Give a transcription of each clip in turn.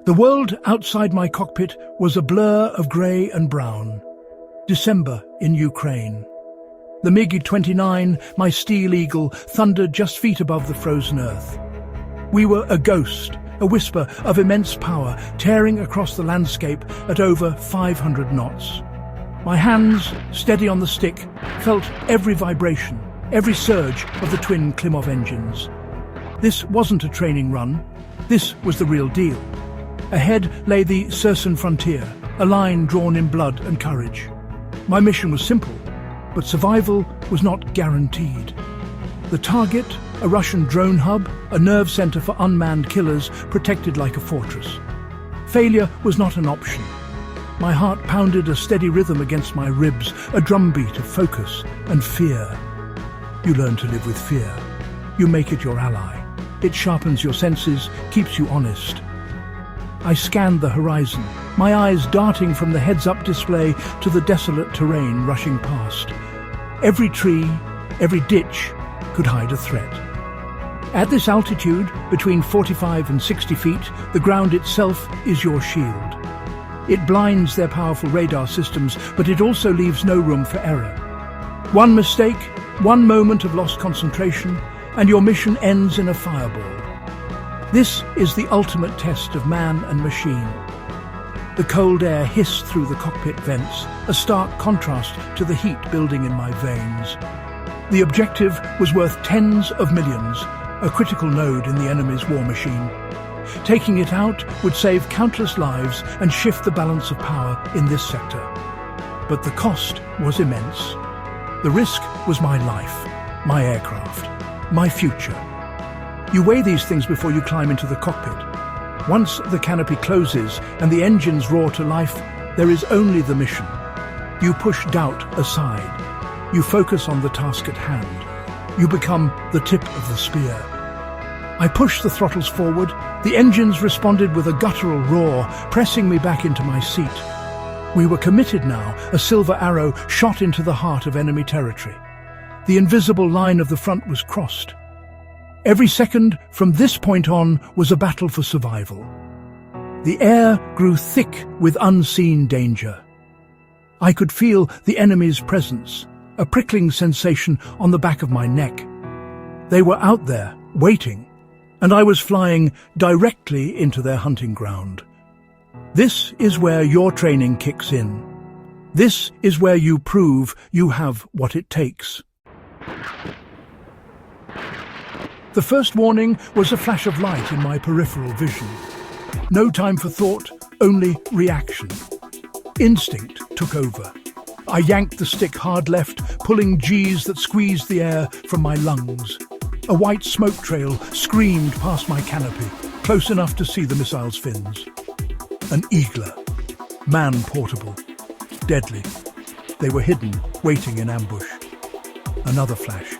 The world outside my cockpit was a blur of grey and brown. December in Ukraine. The MiG-29, my steel eagle, thundered just feet above the frozen earth. We were a ghost, a whisper of immense power, tearing across the landscape at over 500 knots. My hands, steady on the stick, felt every vibration, every surge of the twin Klimov engines. This wasn't a training run. This was the real deal. Ahead lay the Cersen frontier, a line drawn in blood and courage. My mission was simple, but survival was not guaranteed. The target, a Russian drone hub, a nerve center for unmanned killers, protected like a fortress. Failure was not an option. My heart pounded a steady rhythm against my ribs, a drumbeat of focus and fear. You learn to live with fear. You make it your ally. It sharpens your senses, keeps you honest. I scanned the horizon, my eyes darting from the heads-up display to the desolate terrain rushing past. Every tree, every ditch could hide a threat. At this altitude, between 45 and 60 feet, the ground itself is your shield. It blinds their powerful radar systems, but it also leaves no room for error. One mistake, one moment of lost concentration, and your mission ends in a fireball. This is the ultimate test of man and machine. The cold air hissed through the cockpit vents, a stark contrast to the heat building in my veins. The objective was worth tens of millions, a critical node in the enemy's war machine. Taking it out would save countless lives and shift the balance of power in this sector. But the cost was immense. The risk was my life, my aircraft, my future. You weigh these things before you climb into the cockpit. Once the canopy closes and the engines roar to life, there is only the mission. You push doubt aside. You focus on the task at hand. You become the tip of the spear. I pushed the throttles forward. The engines responded with a guttural roar, pressing me back into my seat. We were committed now, a silver arrow shot into the heart of enemy territory. The invisible line of the front was crossed. Every second from this point on was a battle for survival. The air grew thick with unseen danger. I could feel the enemy's presence, a prickling sensation on the back of my neck. They were out there, waiting, and I was flying directly into their hunting ground. This is where your training kicks in. This is where you prove you have what it takes. The first warning was a flash of light in my peripheral vision. No time for thought, only reaction. Instinct took over. I yanked the stick hard left, pulling G's that squeezed the air from my lungs. A white smoke trail screamed past my canopy, close enough to see the missile's fins. An Eagla, man-portable, deadly. They were hidden, waiting in ambush. Another flash.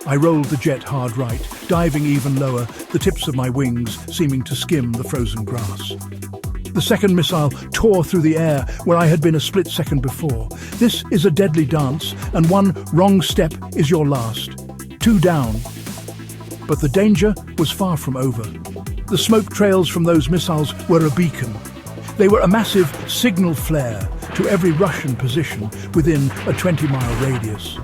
I rolled the jet hard right, diving even lower, the tips of my wings seeming to skim the frozen grass. The second missile tore through the air where I had been a split second before. This is a deadly dance, and one wrong step is your last. 2 down. But the danger was far from over. The smoke trails from those missiles were a beacon. They were a massive signal flare to every Russian position within a 20-mile radius.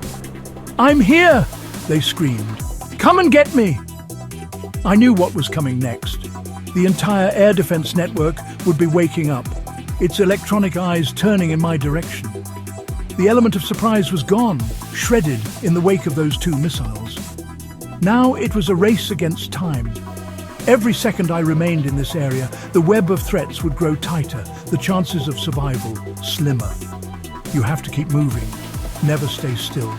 "I'm here!" they screamed. "Come and get me!" I knew what was coming next. The entire air defense network would be waking up, its electronic eyes turning in my direction. The element of surprise was gone, shredded in the wake of those 2 missiles. Now it was a race against time. Every second I remained in this area, the web of threats would grow tighter, the chances of survival slimmer. You have to keep moving, never stay still.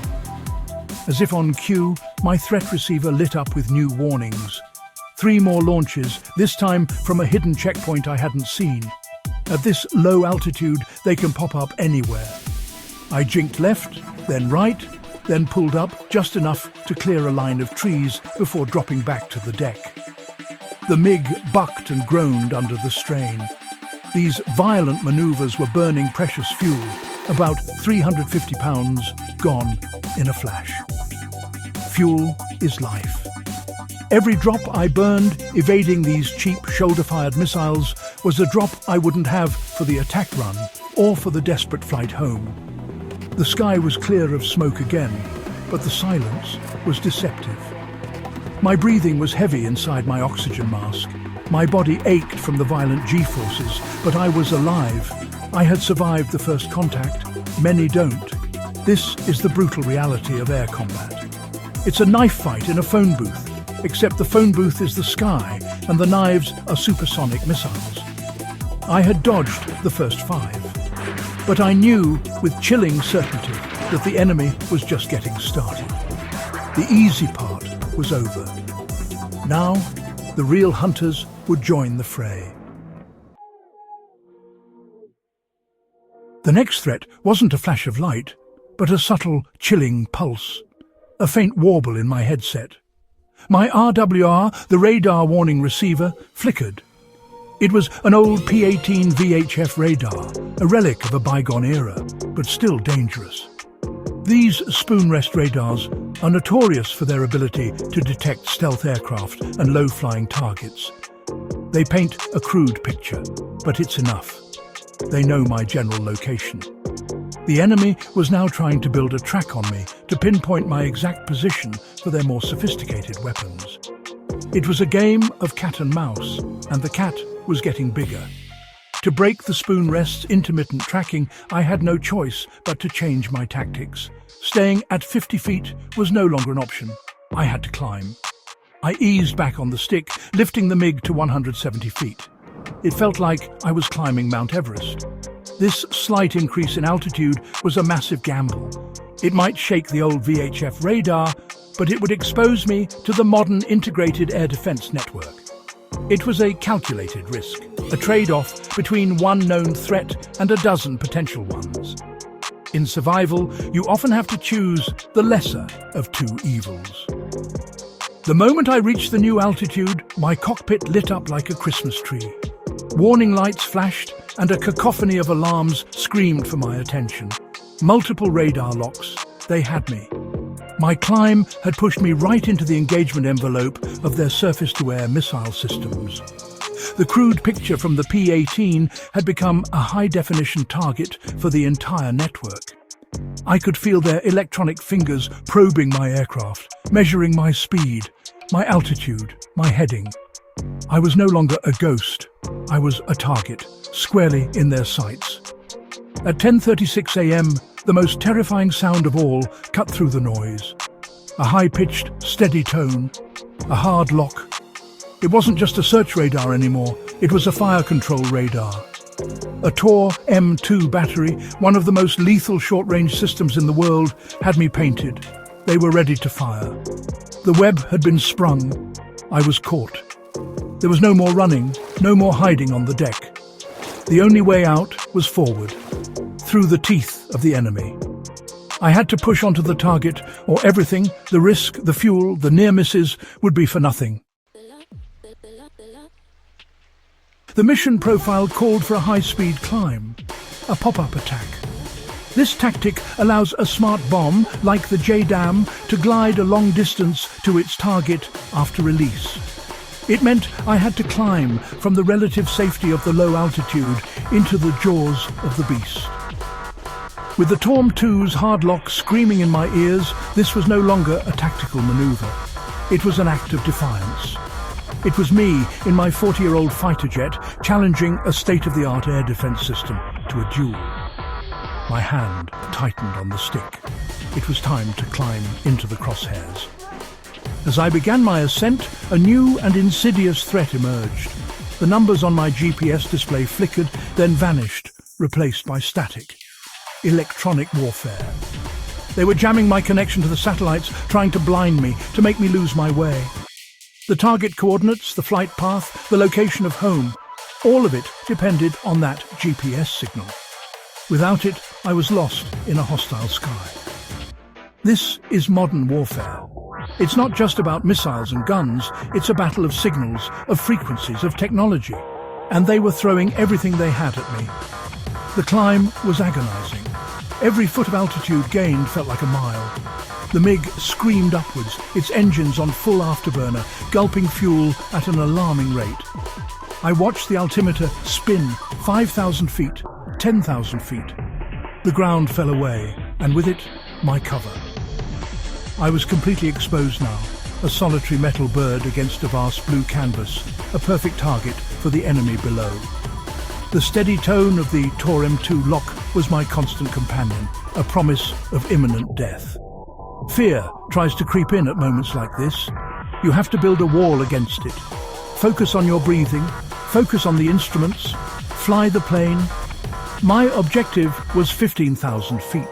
As if on cue, my threat receiver lit up with new warnings. 3 more launches, this time from a hidden checkpoint I hadn't seen. At this low altitude, they can pop up anywhere. I jinked left, then right, then pulled up just enough to clear a line of trees before dropping back to the deck. The MiG bucked and groaned under the strain. These violent maneuvers were burning precious fuel, about 350 pounds gone in a flash. Fuel is life. Every drop I burned, evading these cheap shoulder-fired missiles, was a drop I wouldn't have for the attack run or for the desperate flight home. The sky was clear of smoke again, but the silence was deceptive. My breathing was heavy inside my oxygen mask. My body ached from the violent G-forces, but I was alive. I had survived the first contact. Many don't. This is the brutal reality of air combat. It's a knife fight in a phone booth, except the phone booth is the sky and the knives are supersonic missiles. I had dodged the first 5, but I knew with chilling certainty that the enemy was just getting started. The easy part was over. Now, the real hunters would join the fray. The next threat wasn't a flash of light, but a subtle, chilling pulse, a faint warble in my headset. My RWR, the radar warning receiver, flickered. It was an old P-18 VHF radar, a relic of a bygone era, but still dangerous. These spoon-rest radars are notorious for their ability to detect stealth aircraft and low-flying targets. They paint a crude picture, but it's enough. They know my general location. The enemy was now trying to build a track on me to pinpoint my exact position for their more sophisticated weapons. It was a game of cat and mouse, and the cat was getting bigger. To break the spoon-rest's intermittent tracking, I had no choice but to change my tactics. Staying at 50 feet was no longer an option. I had to climb. I eased back on the stick, lifting the MiG to 170 feet. It felt like I was climbing Mount Everest. This slight increase in altitude was a massive gamble. It might shake the old VHF radar, but it would expose me to the modern integrated air defense network. It was a calculated risk, a trade-off between one known threat and a dozen potential ones. In survival, you often have to choose the lesser of two evils. The moment I reached the new altitude, my cockpit lit up like a Christmas tree. Warning lights flashed, and a cacophony of alarms screamed for my attention. Multiple radar locks, they had me. My climb had pushed me right into the engagement envelope of their surface-to-air missile systems. The crude picture from the P-18 had become a high-definition target for the entire network. I could feel their electronic fingers probing my aircraft, measuring my speed, my altitude, my heading. I was no longer a ghost. I was a target, squarely in their sights. At 10:36 a.m., the most terrifying sound of all cut through the noise. A high-pitched, steady tone, a hard lock. It wasn't just a search radar anymore, it was a fire control radar. A Tor M2 battery, one of the most lethal short-range systems in the world, had me painted. They were ready to fire. The web had been sprung. I was caught. There was no more running, no more hiding on the deck. The only way out was forward, through the teeth of the enemy. I had to push onto the target, or everything, the risk, the fuel, the near misses, would be for nothing. The mission profile called for a high-speed climb, a pop-up attack. This tactic allows a smart bomb, like the JDAM, to glide a long distance to its target after release. It meant I had to climb from the relative safety of the low altitude into the jaws of the beast. With the Torm 2's hard lock screaming in my ears, this was no longer a tactical maneuver. It was an act of defiance. It was me in my 40-year-old fighter jet challenging a state-of-the-art air defense system to a duel. My hand tightened on the stick. It was time to climb into the crosshairs. As I began my ascent, a new and insidious threat emerged. The numbers on my GPS display flickered, then vanished, replaced by static. Electronic warfare. They were jamming my connection to the satellites, trying to blind me, to make me lose my way. The target coordinates, the flight path, the location of home, all of it depended on that GPS signal. Without it, I was lost in a hostile sky. This is modern warfare. It's not just about missiles and guns, it's a battle of signals, of frequencies, of technology. And they were throwing everything they had at me. The climb was agonizing. Every foot of altitude gained felt like a mile. The MiG screamed upwards, its engines on full afterburner, gulping fuel at an alarming rate. I watched the altimeter spin 5,000 feet, 10,000 feet. The ground fell away, and with it, my cover. I was completely exposed now, a solitary metal bird against a vast blue canvas, a perfect target for the enemy below. The steady tone of the Tor M2 lock was my constant companion, a promise of imminent death. Fear tries to creep in at moments like this. You have to build a wall against it. Focus on your breathing, focus on the instruments, fly the plane. My objective was 15,000 feet.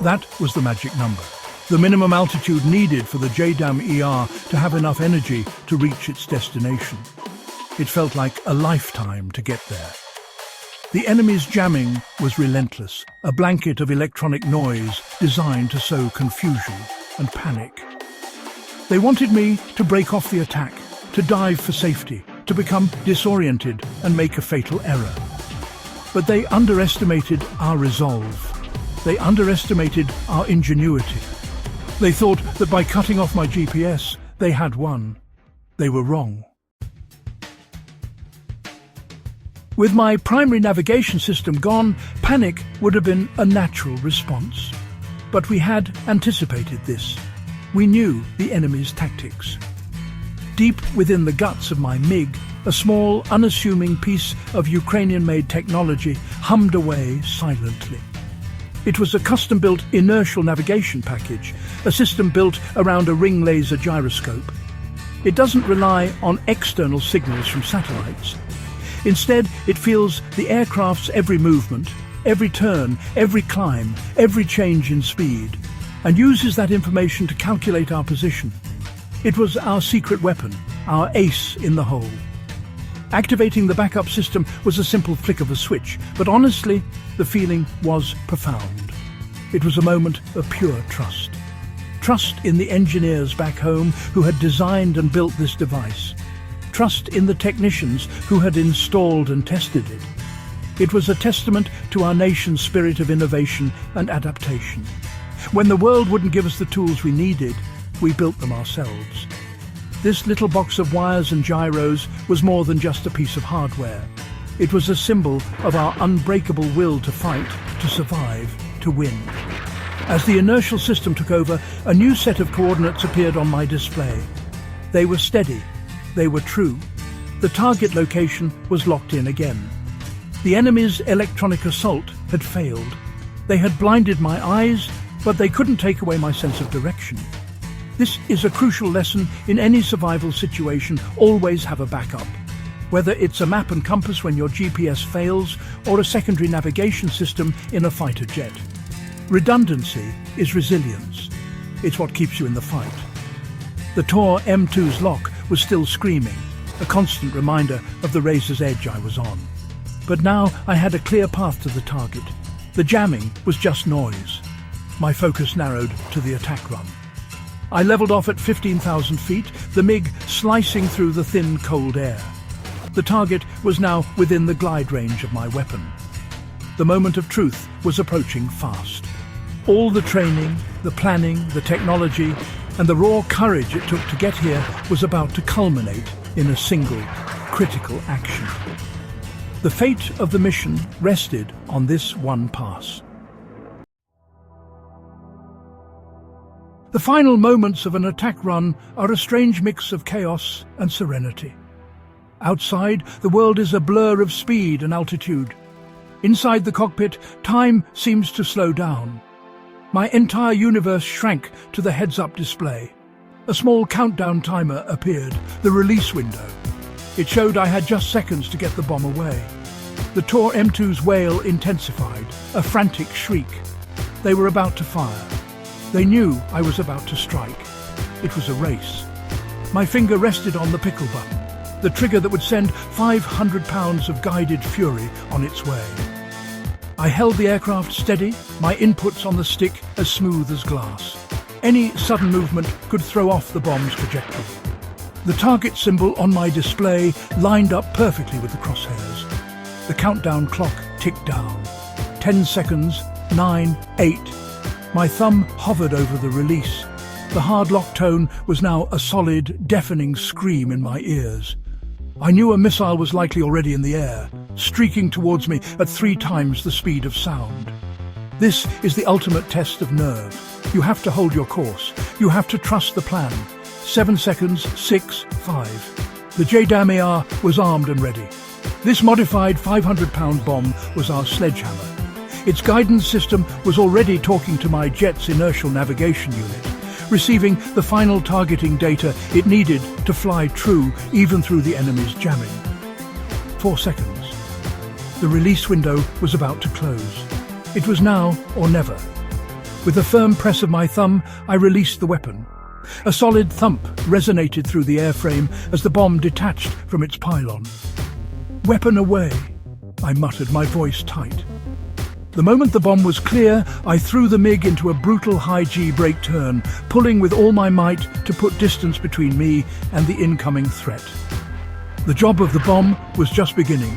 That was the magic number, the minimum altitude needed for the JDAM ER to have enough energy to reach its destination. It felt like a lifetime to get there. The enemy's jamming was relentless, a blanket of electronic noise designed to sow confusion and panic. They wanted me to break off the attack, to dive for safety, to become disoriented and make a fatal error. But they underestimated our resolve. They underestimated our ingenuity. They thought that by cutting off my GPS, they had won. They were wrong. With my primary navigation system gone, panic would have been a natural response. But we had anticipated this. We knew the enemy's tactics. Deep within the guts of my MiG, a small, unassuming piece of Ukrainian-made technology hummed away silently. It was a custom-built inertial navigation package, a system built around a ring laser gyroscope. It doesn't rely on external signals from satellites. Instead, it feels the aircraft's every movement, every turn, every climb, every change in speed, and uses that information to calculate our position. It was our secret weapon, our ace in the hole. Activating the backup system was a simple flick of a switch, but honestly, the feeling was profound. It was a moment of pure trust. Trust in the engineers back home who had designed and built this device. Trust in the technicians who had installed and tested it. It was a testament to our nation's spirit of innovation and adaptation. When the world wouldn't give us the tools we needed, we built them ourselves. This little box of wires and gyros was more than just a piece of hardware. It was a symbol of our unbreakable will to fight, to survive, to win. As the inertial system took over, a new set of coordinates appeared on my display. They were steady. They were true. The target location was locked in again. The enemy's electronic assault had failed. They had blinded my eyes, but they couldn't take away my sense of direction. This is a crucial lesson in any survival situation. Always have a backup. Whether it's a map and compass when your GPS fails, or a secondary navigation system in a fighter jet. Redundancy is resilience. It's what keeps you in the fight. The Tor M2's lock was still screaming, a constant reminder of the razor's edge I was on. But now I had a clear path to the target. The jamming was just noise. My focus narrowed to the attack run. I leveled off at 15,000 feet, the MiG slicing through the thin, cold air. The target was now within the glide range of my weapon. The moment of truth was approaching fast. All the training, the planning, the technology, and the raw courage it took to get here was about to culminate in a single, critical action. The fate of the mission rested on this one pass. The final moments of an attack run are a strange mix of chaos and serenity. Outside, the world is a blur of speed and altitude. Inside the cockpit, time seems to slow down. My entire universe shrank to the heads-up display. A small countdown timer appeared, the release window. It showed I had just seconds to get the bomb away. The Tor M2's wail intensified, a frantic shriek. They were about to fire. They knew I was about to strike. It was a race. My finger rested on the pickle button, the trigger that would send 500 pounds of guided fury on its way. I held the aircraft steady, my inputs on the stick as smooth as glass. Any sudden movement could throw off the bomb's trajectory. The target symbol on my display lined up perfectly with the crosshairs. The countdown clock ticked down. 10 seconds, 9, 8. My thumb hovered over the release. The hard lock tone was now a solid, deafening scream in my ears. I knew a missile was likely already in the air, streaking towards me at 3 times the speed of sound. This is the ultimate test of nerve. You have to hold your course. You have to trust the plan. 7 seconds, 6, 5. The JDAM AR was armed and ready. This modified 500-pound bomb was our sledgehammer. Its guidance system was already talking to my jet's inertial navigation unit, receiving the final targeting data it needed to fly true even through the enemy's jamming. 4 seconds. The release window was about to close. It was now or never. With a firm press of my thumb, I released the weapon. A solid thump resonated through the airframe as the bomb detached from its pylon. "Weapon away," I muttered, my voice tight. The moment the bomb was clear, I threw the MiG into a brutal high-G brake turn, pulling with all my might to put distance between me and the incoming threat. The job of the bomb was just beginning.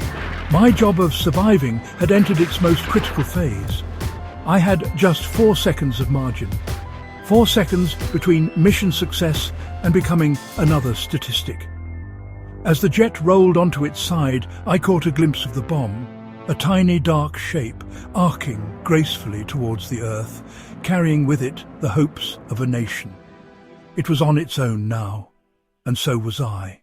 My job of surviving had entered its most critical phase. I had just 4 seconds of margin. 4 seconds between mission success and becoming another statistic. As the jet rolled onto its side, I caught a glimpse of the bomb, a tiny dark shape arcing gracefully towards the earth, carrying with it the hopes of a nation. It was on its own now, and so was I.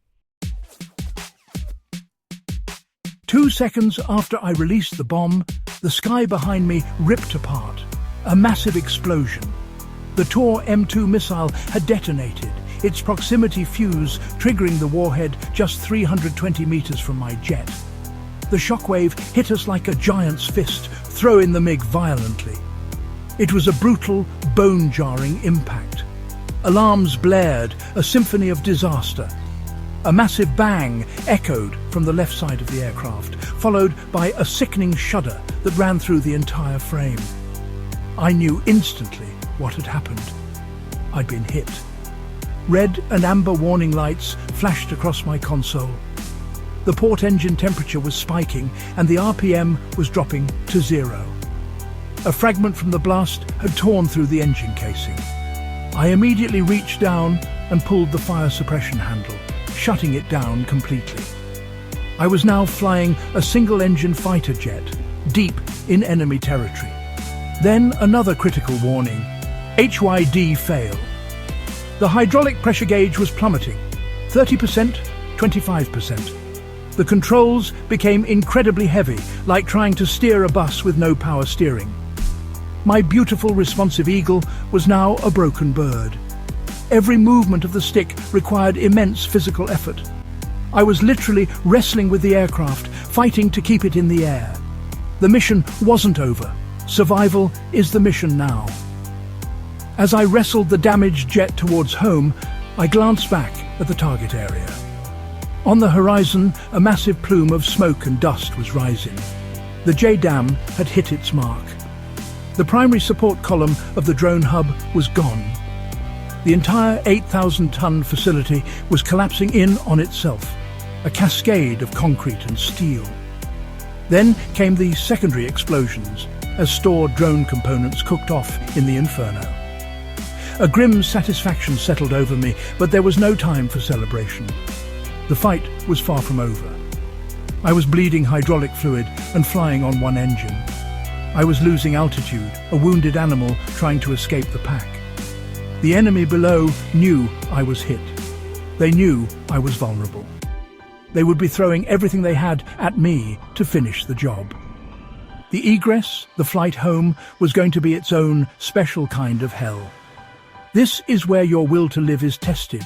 2 seconds after I released the bomb, the sky behind me ripped apart. A massive explosion. The Tor M2 missile had detonated, its proximity fuse triggering the warhead just 320 meters from my jet. The shockwave hit us like a giant's fist, throwing the MiG violently. It was a brutal, bone-jarring impact. Alarms blared, a symphony of disaster. A massive bang echoed from the left side of the aircraft, followed by a sickening shudder that ran through the entire frame. I knew instantly what had happened. I'd been hit. Red and amber warning lights flashed across my console. The port engine temperature was spiking and the RPM was dropping to 0. A fragment from the blast had torn through the engine casing. I immediately reached down and pulled the fire suppression handle, shutting it down completely. I was now flying a single-engine fighter jet, deep in enemy territory. Then another critical warning: HYD fail. The hydraulic pressure gauge was plummeting, 30%, 25%. The controls became incredibly heavy, like trying to steer a bus with no power steering. My beautiful responsive Eagle was now a broken bird. Every movement of the stick required immense physical effort. I was literally wrestling with the aircraft, fighting to keep it in the air. The mission wasn't over. Survival is the mission now. As I wrestled the damaged jet towards home, I glanced back at the target area. On the horizon, a massive plume of smoke and dust was rising. The JDAM had hit its mark. The primary support column of the drone hub was gone. The entire 8,000-ton facility was collapsing in on itself, a cascade of concrete and steel. Then came the secondary explosions, as stored drone components cooked off in the inferno. A grim satisfaction settled over me, but there was no time for celebration. The fight was far from over. I was bleeding hydraulic fluid and flying on one engine. I was losing altitude, a wounded animal trying to escape the pack. The enemy below knew I was hit. They knew I was vulnerable. They would be throwing everything they had at me to finish the job. The egress, the flight home, was going to be its own special kind of hell. This is where your will to live is tested.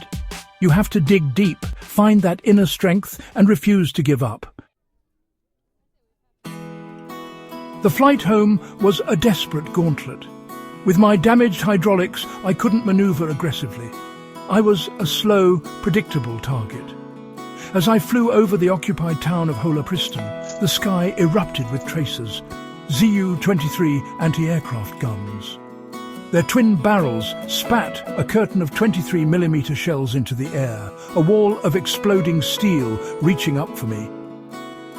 You have to dig deep, find that inner strength, and refuse to give up. The flight home was a desperate gauntlet. With my damaged hydraulics, I couldn't maneuver aggressively. I was a slow, predictable target. As I flew over the occupied town of Holopristan, the sky erupted with tracers, Zu-23 anti-aircraft guns. Their twin barrels spat a curtain of 23mm shells into the air, a wall of exploding steel reaching up for me.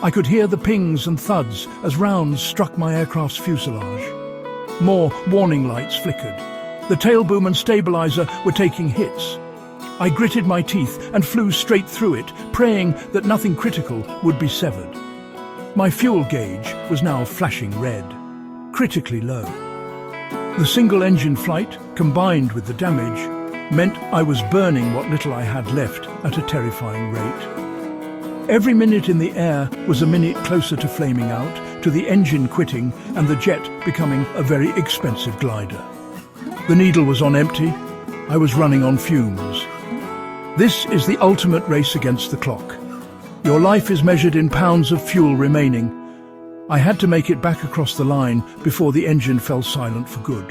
I could hear the pings and thuds as rounds struck my aircraft's fuselage. More warning lights flickered. The tailboom and stabilizer were taking hits. I gritted my teeth and flew straight through it, praying that nothing critical would be severed. My fuel gauge was now flashing red, critically low. The single-engine flight, combined with the damage, meant I was burning what little I had left at a terrifying rate. Every minute in the air was a minute closer to flaming out, to the engine quitting and the jet becoming a very expensive glider. The needle was on empty. I was running on fumes. This is the ultimate race against the clock. Your life is measured in pounds of fuel remaining. I had to make it back across the line before the engine fell silent for good.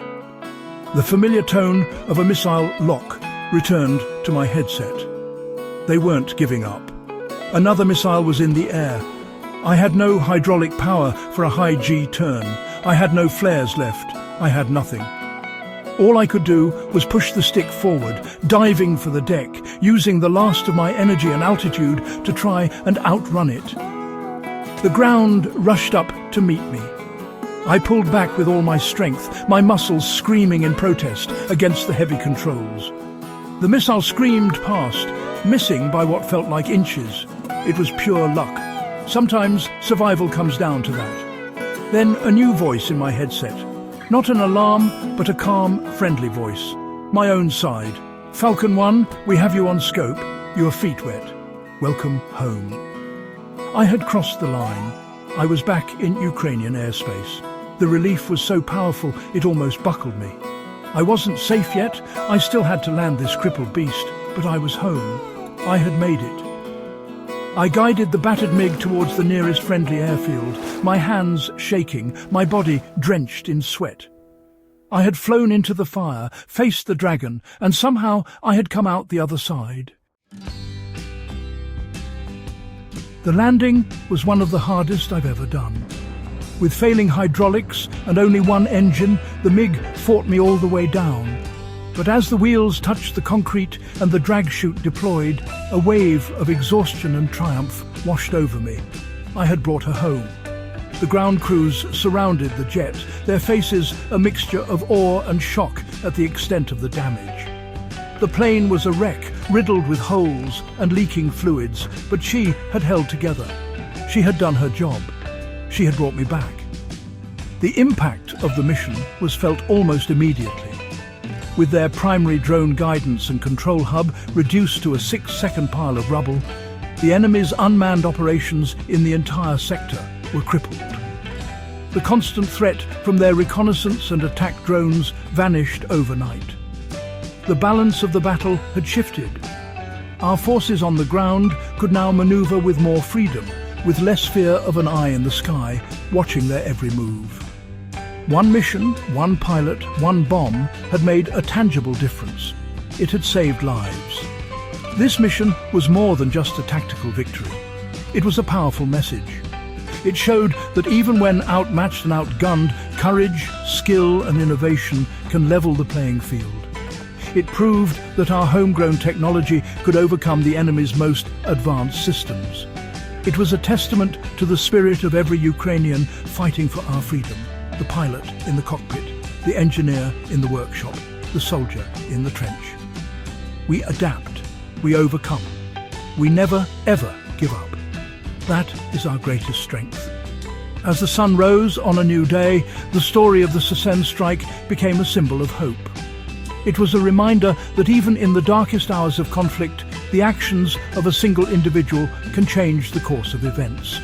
The familiar tone of a missile lock returned to my headset. They weren't giving up. Another missile was in the air. I had no hydraulic power for a high G turn. I had no flares left. I had nothing. All I could do was push the stick forward, diving for the deck, using the last of my energy and altitude to try and outrun it. The ground rushed up to meet me. I pulled back with all my strength, my muscles screaming in protest against the heavy controls. The missile screamed past, missing by what felt like inches. It was pure luck. Sometimes survival comes down to that. Then a new voice in my headset. Not an alarm, but a calm, friendly voice. My own side. Falcon 1, we have you on scope. Your feet wet. Welcome home. I had crossed the line. I was back in Ukrainian airspace. The relief was so powerful it almost buckled me. I wasn't safe yet. I still had to land this crippled beast, but I was home. I had made it. I guided the battered MiG towards the nearest friendly airfield, my hands shaking, my body drenched in sweat. I had flown into the fire, faced the dragon, and somehow I had come out the other side. The landing was one of the hardest I've ever done. With failing hydraulics and only one engine, the MiG fought me all the way down. But as the wheels touched the concrete and the drag chute deployed, a wave of exhaustion and triumph washed over me. I had brought her home. The ground crews surrounded the jet, their faces a mixture of awe and shock at the extent of the damage. The plane was a wreck, riddled with holes and leaking fluids, but she had held together. She had done her job. She had brought me back. The impact of the mission was felt almost immediately. With their primary drone guidance and control hub reduced to a 6-second pile of rubble, the enemy's unmanned operations in the entire sector were crippled. The constant threat from their reconnaissance and attack drones vanished overnight. The balance of the battle had shifted. Our forces on the ground could now maneuver with more freedom, with less fear of an eye in the sky watching their every move. One mission, one pilot, one bomb had made a tangible difference. It had saved lives. This mission was more than just a tactical victory. It was a powerful message. It showed that even when outmatched and outgunned, courage, skill and innovation can level the playing field. It proved that our homegrown technology could overcome the enemy's most advanced systems. It was a testament to the spirit of every Ukrainian fighting for our freedom. The pilot in the cockpit, the engineer in the workshop, the soldier in the trench. We adapt, we overcome. We never, ever give up. That is our greatest strength. As the sun rose on a new day, the story of the Cersen strike became a symbol of hope. It was a reminder that even in the darkest hours of conflict, the actions of a single individual can change the course of events.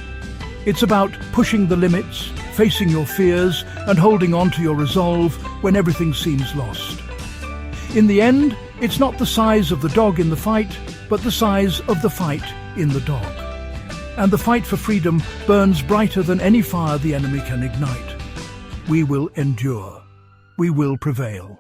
It's about pushing the limits, facing your fears, and holding on to your resolve when everything seems lost. In the end, it's not the size of the dog in the fight, but the size of the fight in the dog. And the fight for freedom burns brighter than any fire the enemy can ignite. We will endure. We will prevail.